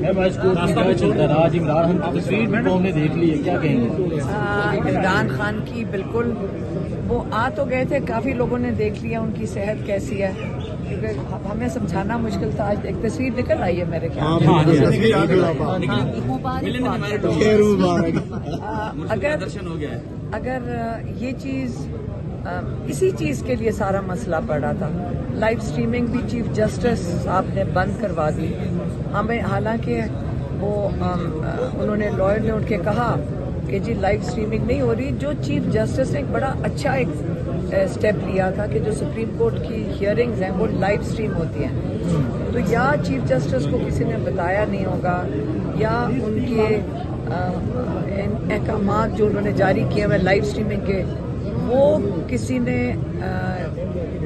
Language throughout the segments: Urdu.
آج عمران خان کی تصویر بھی قوم نے دیکھ لی ہے، کیا کہیں گے؟ عمران خان کی بالکل وہ آ تو گئے تھے، کافی لوگوں نے دیکھ لیا ان کی صحت کیسی ہے، کیونکہ ہمیں سمجھانا مشکل تھا. آج ایک تصویر نکل آئی ہے میرے خیال میں. اگر یہ چیز اسی چیز کے لیے سارا مسئلہ پڑا تھا، لائیو اسٹریمنگ بھی چیف جسٹس صاحب نے بند کروا دی. ہمیں حالانکہ وہ انہوں نے لائر نے اٹھ کے کہا کہ جی لائیو اسٹریمنگ نہیں ہو رہی. جو چیف جسٹس نے ایک بڑا اچھا ایک اسٹیپ لیا تھا کہ جو سپریم کورٹ کی ہیئرنگز ہیں وہ لائیو اسٹریم ہوتی ہیں. تو یا چیف جسٹس کو کسی نے بتایا نہیں ہوگا، یا ان کے احکامات جو انہوں نے جاری کیے ہوئے لائیو اسٹریمنگ کے، وہ کسی نے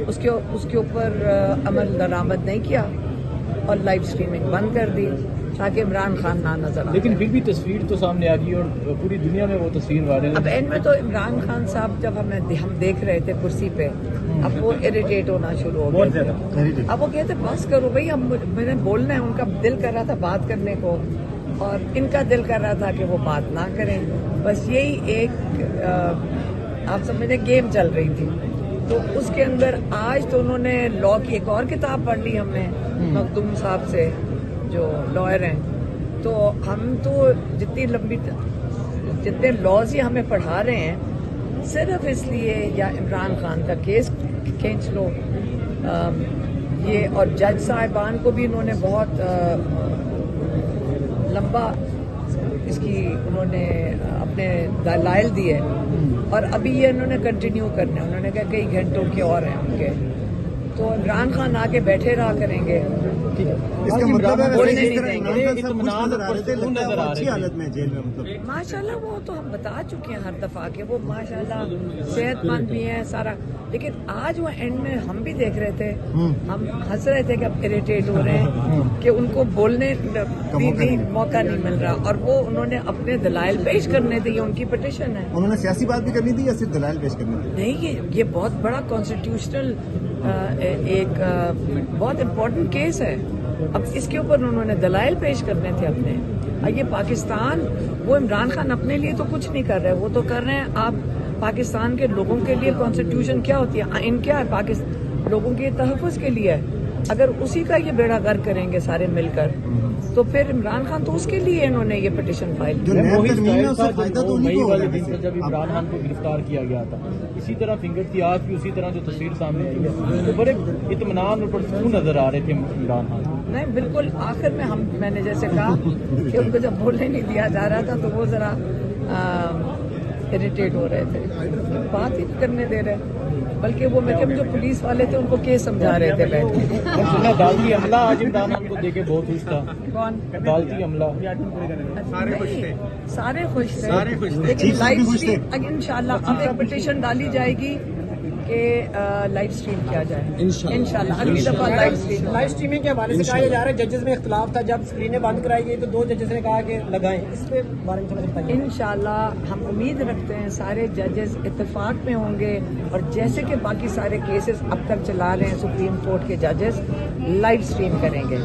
اس کے اوپر عمل درآمد نہیں کیا اور لائیو اسٹریمنگ بند کر دی تاکہ عمران خان نہ نظر آئے. لیکن پھر بھی تصویر تو سامنے آ گئی اور پوری دنیا میں وہ تصویر وائرل ہے. اب اینڈ میں تو عمران خان صاحب جب ہم دیکھ رہے تھے کرسی پہ، اب وہ اریٹیٹ ہونا شروع ہو گیا. اب وہ کہتے بس کرو بھائی، میں نے بولنا ہے. ان کا دل کر رہا تھا بات کرنے کو اور ان کا دل کر رہا تھا کہ وہ بات نہ کریں. بس یہی ایک آپ سمجھیں گیم چل رہی تھی. تو اس کے اندر آج تو انہوں نے لا کی ایک اور کتاب پڑھ لی ہم نے مخدوم صاحب سے جو لائر ہیں. تو ہم تو جتنے لاز یہ ہمیں پڑھا رہے ہیں صرف اس لیے، یا عمران خان کا کیس کھینچ لو یہ، اور جج صاحبان کو بھی انہوں نے بہت لمبا اس کی انہوں نے اپنے دلائل دیے، اور ابھی یہ انہوں نے کنٹینیو کرنے. انہوں نے کہا کئی گھنٹوں کے اور ہیں ان کے. تو عمران خان آ کے بیٹھے رہا کریں گے، بولنے نہیں دیں گے. ماشاءاللہ وہ تو ہم بتا چکے ہیں ہر دفعہ کہ وہ ماشاءاللہ صحت مند بھی ہیں سارا. لیکن آج وہ اینڈ میں ہم بھی دیکھ رہے تھے، ہم ہنس رہے تھے کہ اب اریٹیٹ ہو رہے ہیں کہ ان کو بولنے بھی موقع نہیں مل رہا. اور وہ انہوں نے اپنے دلائل پیش کرنے تھے، یہ ان کی پٹیشن ہے. انہوں نے سیاسی بات بھی کرنی تھی یا صرف دلائل پیش کرنی تھی؟ نہیں، یہ بہت بڑا کانسٹیٹیوشنل ایک بہت امپورٹنٹ کیس ہے. اب اس کے اوپر انہوں نے دلائل پیش کرنے تھے اپنے. یہ پاکستان، وہ عمران خان اپنے لیے تو کچھ نہیں کر رہے، وہ تو کر رہے ہیں آپ پاکستان کے لوگوں کے لیے. کانسٹیٹیوشن کیا ہوتی ہے، آئین کیا ہے، پاکستان لوگوں کے تحفظ کے لیے ہے. اگر اسی کا یہ بیڑا غرق کریں گے سارے مل کر، تو پھر عمران خان تو اس کے لیے انہوں نے یہ پٹیشن فائل کی. جب عمران خان کو گرفتار کیا گیا تھا اسی طرح فنگر تھی، آج بھی اسی طرح جو تصویر سامنے آئی ہے تو بڑے اطمینان اور پرسکون نظر آ رہے تھے عمران خان. نہیں بالکل، آخر میں میں نے جیسے کہا کہ ان کو جب بولنے نہیں دیا جا رہا تھا تو وہ ذرا اریٹیٹ ہو رہے تھے، بات ہی نہیں کرنے دے رہے. بلکہ وہ میں جو پولیس والے تھے ان کو کیس سمجھا رہے تھے بیٹھ کے. عدالتی عملہ آج عمران خان کو دیکھ کے بہت خوش تھا. کون؟ عدالتی عملہ سارے خوش تھے. لیکن لائیو اسٹریم انشاءاللہ اب ایک پٹیشن ڈالی جائے گی کہ لائیو اسٹریم کیا جائے انشاءاللہ. اگلی دفعہ لائیو اسٹریمنگ کے حوالے سے کہا جا رہا ہے ججز میں اختلاف تھا، جب اسکرینیں بند کرائی گئی تو 2 ججز نے کہا کہ لگائیں. اس پہ بارے میں بتائیے. انشاءاللہ ہم امید رکھتے ہیں سارے ججز اتفاق میں ہوں گے، اور جیسے کہ باقی سارے کیسز اب تک چلا رہے ہیں سپریم کورٹ کے ججز، لائیو اسٹریم کریں گے.